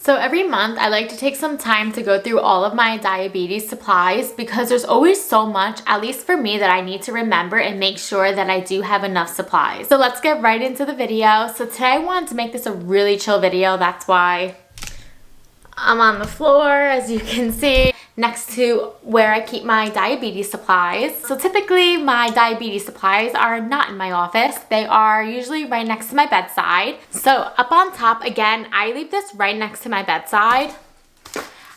So every month I like to take some time to go through all of my diabetes supplies because there's always so much, at least for me, that I need to remember and make sure that I do have enough supplies. So let's get right into the video. So today I wanted to make this a really chill video. That's why I'm on the floor, as you can see, next to where I keep my diabetes supplies. So typically my diabetes supplies are not in my office. They are usually right next to my bedside. So up on top, again, I leave this right next to my bedside.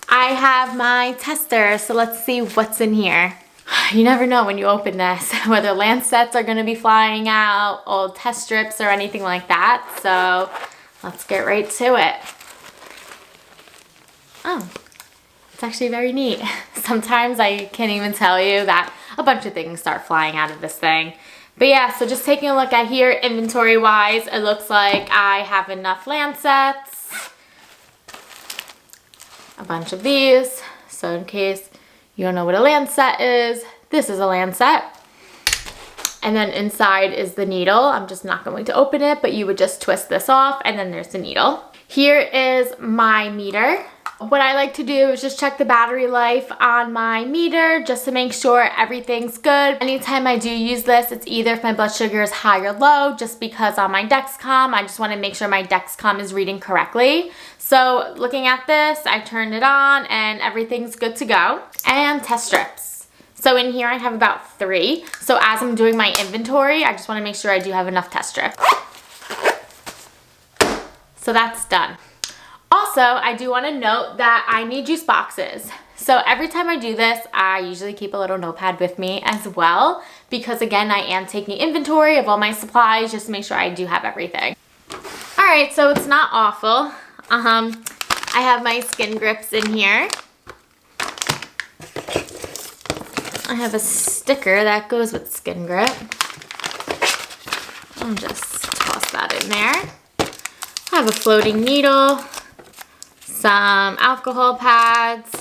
I have my tester, so let's see what's in here. You never know when you open this, whether Lancets are gonna be flying out, old test strips or anything like that. So let's get right to it. Oh, it's actually very neat. Sometimes I can't even tell you that a bunch of things start flying out of this thing. But yeah, so just taking a look at here, inventory wise, it looks like I have enough Lancets, a bunch of these. So in case you don't know what a Lancet is, this is a Lancet. And then inside is the needle. I'm just not going to open it, but you would just twist this off and then there's the needle. Here is my meter. What I like to do is just check the battery life on my meter just to make sure everything's good. Anytime I do use this, it's either if my blood sugar is high or low, just because on my Dexcom, I just want to make sure my Dexcom is reading correctly. So looking at this, I turned it on and everything's good to go. And test strips. So in here I have about 3. So as I'm doing my inventory, I just want to make sure I do have enough test strips. So that's done. Also, I do want to note that I need juice boxes. So every time I do this, I usually keep a little notepad with me as well, because again, I am taking inventory of all my supplies just to make sure I do have everything. All right, so it's not awful. I have my skin grips in here. I have a sticker that goes with skin grip. I'll just toss that in there. I have a floating needle, some alcohol pads,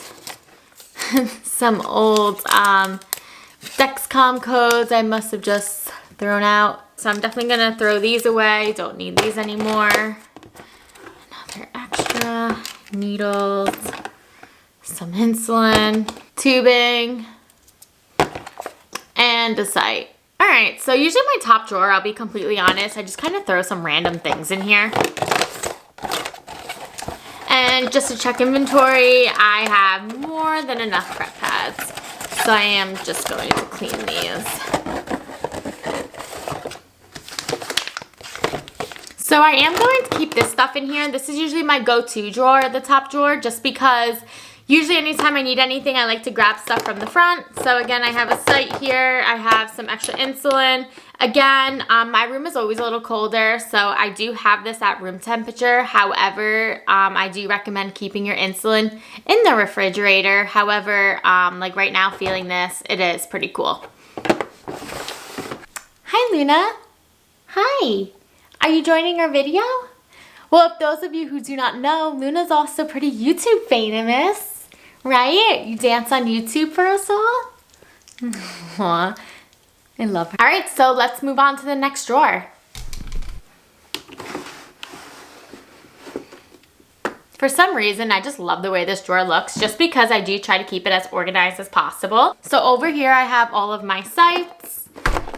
some old Dexcom codes I must have just thrown out. So I'm definitely gonna throw these away. Don't need these anymore. Another extra, needles, some insulin, tubing, and a site. All right, so usually my top drawer, I'll be completely honest, I just kind of throw some random things in here. And just to check inventory, I have more than enough prep pads. So I am just going to clean these. So I am going to keep this stuff in here. This is usually my go-to drawer, the top drawer, just because usually anytime I need anything, I like to grab stuff from the front. So again, I have a site here. I have some extra insulin. Again, my room is always a little colder, so I do have this at room temperature. However, I do recommend keeping your insulin in the refrigerator. However, like right now feeling this, it is pretty cool. Hi, Luna. Hi. Are you joining our video? Well, if those of you who do not know, Luna's also pretty YouTube famous, right? You dance on YouTube for us all? Aww. I love her. All right, so let's move on to the next drawer. For some reason, I just love the way this drawer looks, just because I do try to keep it as organized as possible. So over here, I have all of my sites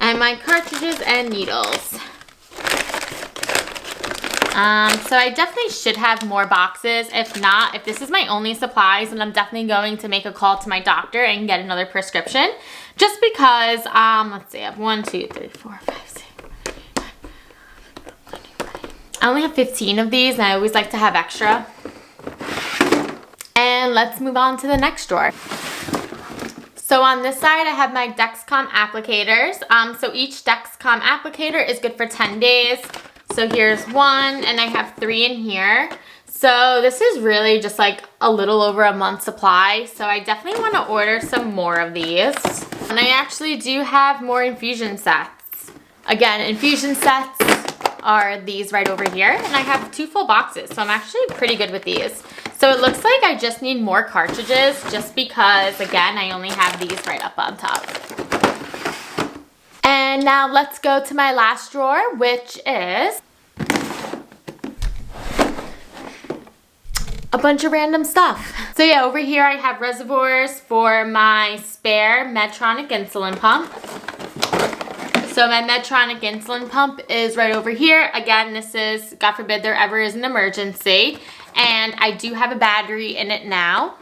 and my cartridges and needles. So I definitely should have more boxes. If not, if this is my only supplies, then I'm definitely going to make a call to my doctor and get another prescription. Just because, let's see, I have 1, 2, 3, 4, 5, 6, 7, 8, 9. I only have 15 of these, and I always like to have extra. And let's move on to the next drawer. So on this side, I have my Dexcom applicators. So each Dexcom applicator is good for 10 days. So here's 1, and I have 3 in here. So this is really just like a little over a month's supply. So I definitely want to order some more of these. And I actually do have more infusion sets. Again, infusion sets are these right over here. And I have 2 full boxes. So I'm actually pretty good with these. So it looks like I just need more cartridges just because, again, I only have these right up on top. And now let's go to my last drawer, which is a bunch of random stuff. So yeah, over here I have reservoirs for my spare Medtronic insulin pump. So my Medtronic insulin pump is right over here. Again, this is, God forbid there ever is an emergency. And I do have a battery in it now.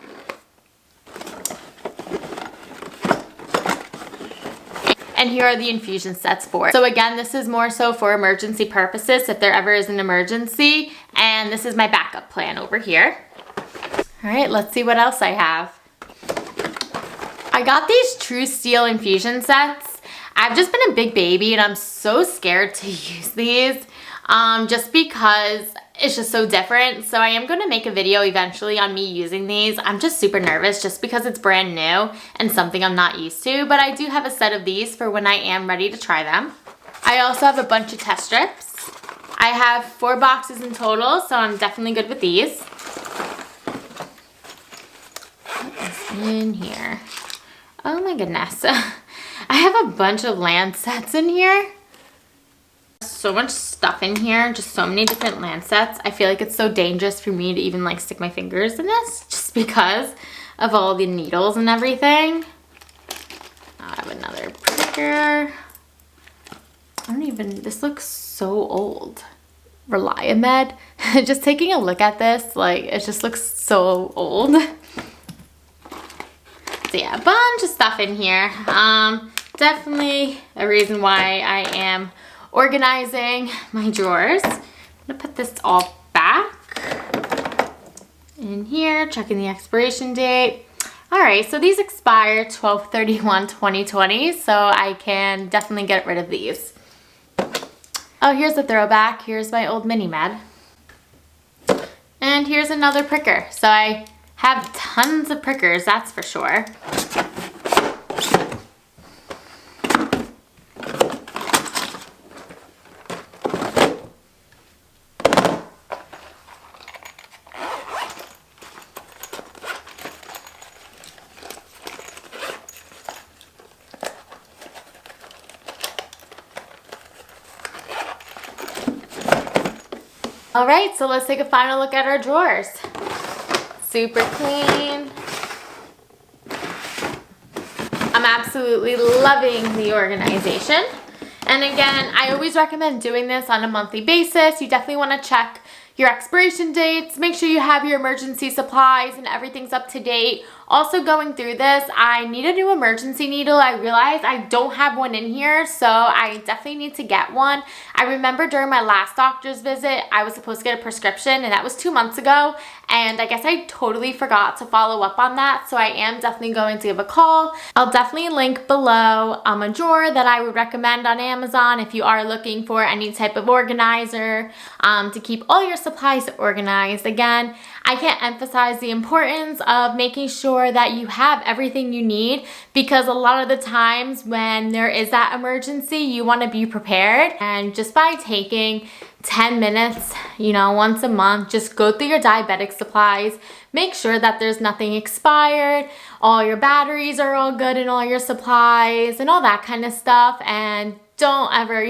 And here are the infusion sets for it. So again, this is more so for emergency purposes if there ever is an emergency. And this is my backup plan over here. All right, let's see what else I have. I got these True Steel infusion sets. I've just been a big baby and I'm so scared to use these just because it's just so different. So I am going to make a video eventually on me using these. I'm just super nervous just because it's brand new and something I'm not used to, but I do have a set of these for when I am ready to try them. I also have a bunch of test strips. I have 4 boxes in total, so I'm definitely good with these. What is in here? Oh my goodness. I have a bunch of Lancets in here. So much stuff in here, just so many different Lancets. I feel like it's so dangerous for me to even like stick my fingers in this just because of all the needles and everything. I have another pricker. This looks so old. Reliamed. Just taking a look at this, like it just looks so old. So yeah, a bunch of stuff in here. Definitely a reason why I am organizing my drawers. I'm gonna put this all back in here, checking the expiration date. All right, so these expire 12/31/2020, so I can definitely get rid of these. Oh, here's a throwback. Here's my old mini med. And here's another pricker. So I have tons of prickers, that's for sure. All right, so let's take a final look at our drawers. Super clean. I'm absolutely loving the organization. And again, I always recommend doing this on a monthly basis. You definitely want to check your expiration dates, make sure you have your emergency supplies and everything's up to date. Also going through this, I need a new emergency needle. I realized I don't have one in here, so I definitely need to get one. I remember during my last doctor's visit, I was supposed to get a prescription and that was 2 months ago. And I guess I totally forgot to follow up on that. So I am definitely going to give a call. I'll definitely link below a drawer that I would recommend on Amazon if you are looking for any type of organizer to keep all your supplies organized. Again, I can't emphasize the importance of making sure that you have everything you need, because a lot of the times when there is that emergency, you want to be prepared. And just by taking 10 minutes, once a month, just go through your diabetic supplies, make sure that there's nothing expired, all your batteries are all good in all your supplies and all that kind of stuff. And don't ever,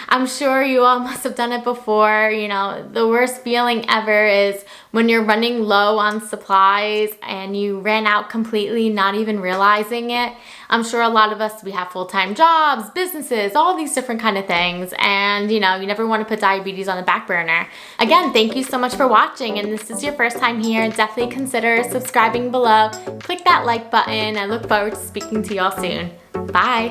I'm sure you all must have done it before. The worst feeling ever is when you're running low on supplies and you ran out completely, not even realizing it. I'm sure a lot of us, we have full-time jobs, businesses, all these different kind of things. And you never want to put diabetes on the back burner. Again, thank you so much for watching. And this is your first time here, definitely consider subscribing below. Click that like button. I look forward to speaking to y'all soon. Bye.